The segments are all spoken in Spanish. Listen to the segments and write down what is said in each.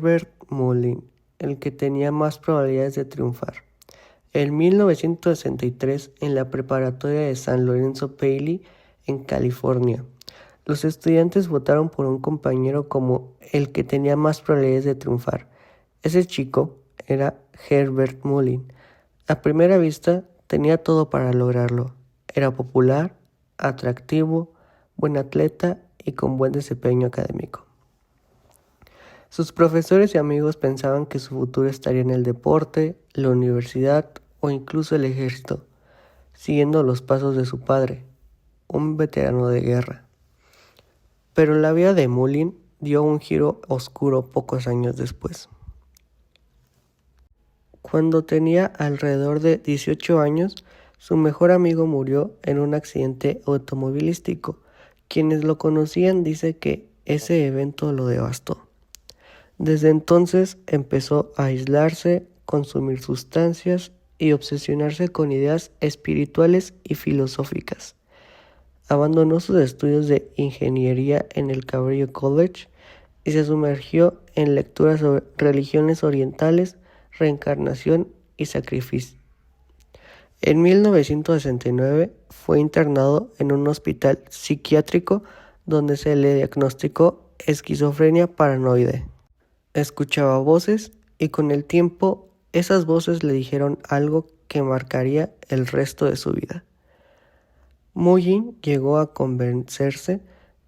Herbert Mullin, el que tenía más probabilidades de triunfar. En 1963, en la preparatoria de San Lorenzo Paley, en California, los estudiantes votaron por un compañero como el que tenía más probabilidades de triunfar. Ese chico era Herbert Mullin. A primera vista, tenía todo para lograrlo. Era popular, atractivo, buen atleta y con buen desempeño académico. Sus profesores y amigos pensaban que su futuro estaría en el deporte, la universidad o incluso el ejército, siguiendo los pasos de su padre, un veterano de guerra. Pero la vida de Mullin dio un giro oscuro pocos años después. Cuando tenía alrededor de 18 años, su mejor amigo murió en un accidente automovilístico. Quienes lo conocían dicen que ese evento lo devastó. Desde entonces empezó a aislarse, consumir sustancias y obsesionarse con ideas espirituales y filosóficas. Abandonó sus estudios de ingeniería en el Cabrillo College y se sumergió en lecturas sobre religiones orientales, reencarnación y sacrificio. En 1969 fue internado en un hospital psiquiátrico donde se le diagnosticó esquizofrenia paranoide. Escuchaba voces y con el tiempo esas voces le dijeron algo que marcaría el resto de su vida. Mullin llegó a convencerse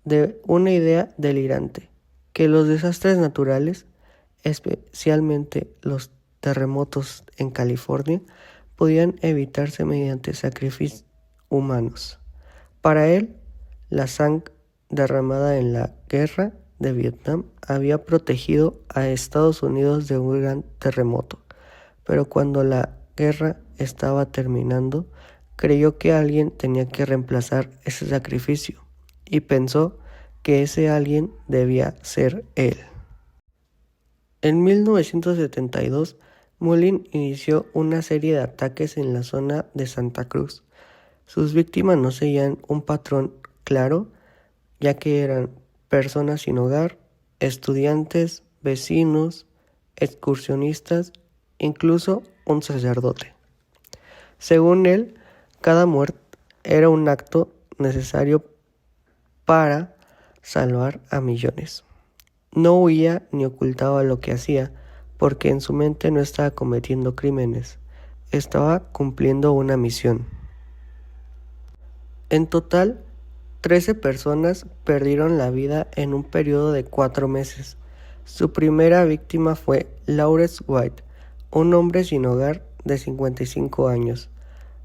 de una idea delirante, que los desastres naturales, especialmente los terremotos en California, podían evitarse mediante sacrificios humanos. Para él, la sangre derramada en la guerra de Vietnam había protegido a Estados Unidos de un gran terremoto, pero cuando la guerra estaba terminando, creyó que alguien tenía que reemplazar ese sacrificio y pensó que ese alguien debía ser él. En 1972, Mullin inició una serie de ataques en la zona de Santa Cruz. Sus víctimas no seguían un patrón claro, ya que eran personas sin hogar, estudiantes, vecinos, excursionistas, incluso un sacerdote. Según él, cada muerte era un acto necesario para salvar a millones. No huía ni ocultaba lo que hacía, porque en su mente no estaba cometiendo crímenes, estaba cumpliendo una misión. En total, 13 personas perdieron la vida en un periodo de 4 meses. Su primera víctima fue Lawrence White, un hombre sin hogar de 55 años.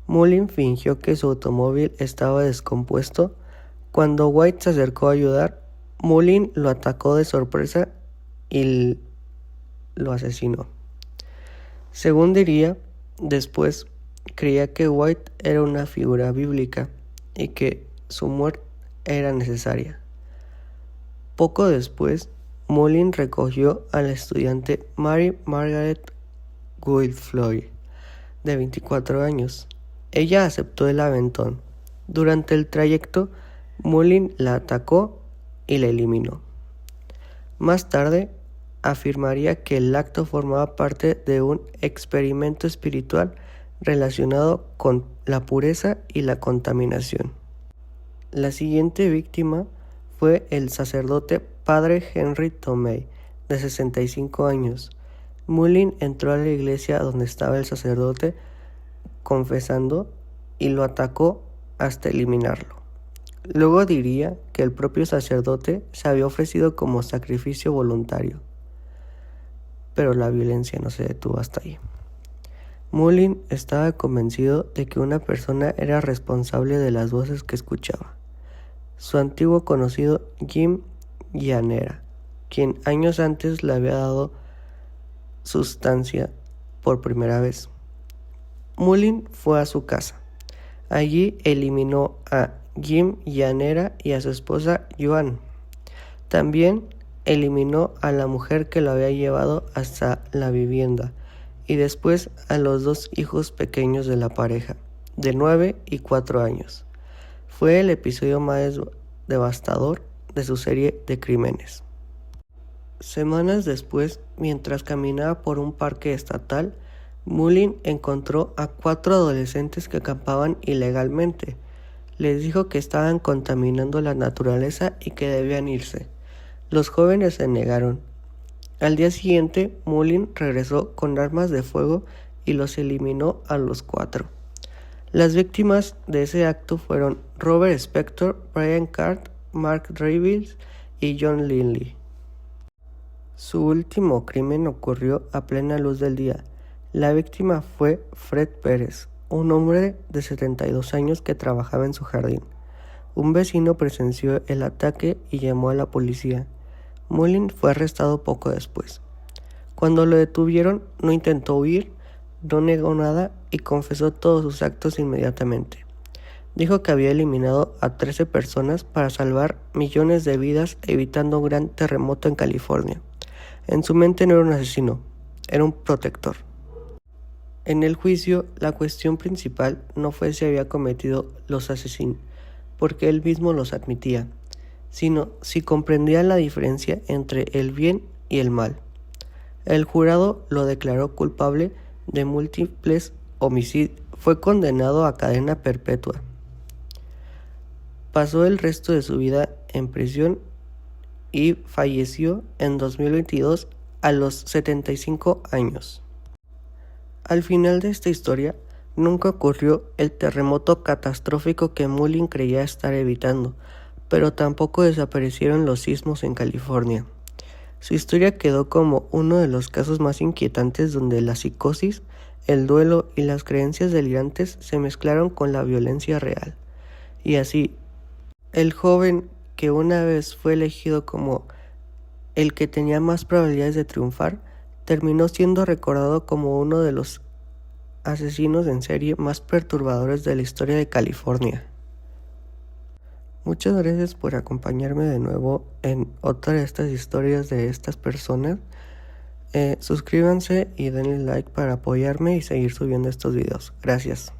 Mullin fingió que su automóvil estaba descompuesto. Cuando White se acercó a ayudar, Mullin lo atacó de sorpresa y lo asesinó. Según diría, después creía que White era una figura bíblica y que su muerte era necesaria. Poco después, Mullin recogió a la estudiante Mary Margaret Guilfoyle, de 24 años. Ella aceptó el aventón. Durante el trayecto, Mullin la atacó y la eliminó. Más tarde, afirmaría que el acto formaba parte de un experimento espiritual relacionado con la pureza y la contaminación. La siguiente víctima fue el sacerdote Padre Henry Tomei, de 65 años. Mullin entró a la iglesia donde estaba el sacerdote confesando y lo atacó hasta eliminarlo. Luego diría que el propio sacerdote se había ofrecido como sacrificio voluntario, pero la violencia no se detuvo hasta ahí. Mullin estaba convencido de que una persona era responsable de las voces que escuchaba. Su antiguo conocido Jim Llanera, quien años antes le había dado sustancia por primera vez. Mullin fue a su casa. Allí eliminó a Jim Llanera y a su esposa Joan. También eliminó a la mujer que lo había llevado hasta la vivienda y después a los 2 hijos pequeños de la pareja, de 9 y 4 años. Fue el episodio más devastador de su serie de crímenes. Semanas después, mientras caminaba por un parque estatal, Mullin encontró a 4 adolescentes que acampaban ilegalmente. Les dijo que estaban contaminando la naturaleza y que debían irse. Los jóvenes se negaron. Al día siguiente, Mullin regresó con armas de fuego y los eliminó a los 4. Las víctimas de ese acto fueron Robert Spector, Brian Card, Mark Reeves y John Lindley. Su último crimen ocurrió a plena luz del día. La víctima fue Fred Pérez, un hombre de 72 años que trabajaba en su jardín. Un vecino presenció el ataque y llamó a la policía. Mullin fue arrestado poco después. Cuando lo detuvieron, no intentó huir, no negó nada y confesó todos sus actos inmediatamente. Dijo que había eliminado a 13 personas para salvar millones de vidas evitando un gran terremoto en California. En su mente no era un asesino, era un protector. En el juicio, la cuestión principal no fue si había cometido los asesinos, porque él mismo los admitía, sino si comprendía la diferencia entre el bien y el mal. El jurado lo declaró culpable de múltiples homicidios. Fue condenado a cadena perpetua. Pasó el resto de su vida en prisión y falleció en 2022 a los 75 años. Al final de esta historia, nunca ocurrió el terremoto catastrófico que Mullin creía estar evitando, pero tampoco desaparecieron los sismos en California. Su historia quedó como uno de los casos más inquietantes donde la psicosis, el duelo y las creencias delirantes se mezclaron con la violencia real. Y así, el joven que una vez fue elegido como el que tenía más probabilidades de triunfar, terminó siendo recordado como uno de los asesinos en serie más perturbadores de la historia de California. Muchas gracias por acompañarme de nuevo en otra de estas historias de estas personas. Suscríbanse y denle like para apoyarme y seguir subiendo estos videos. Gracias.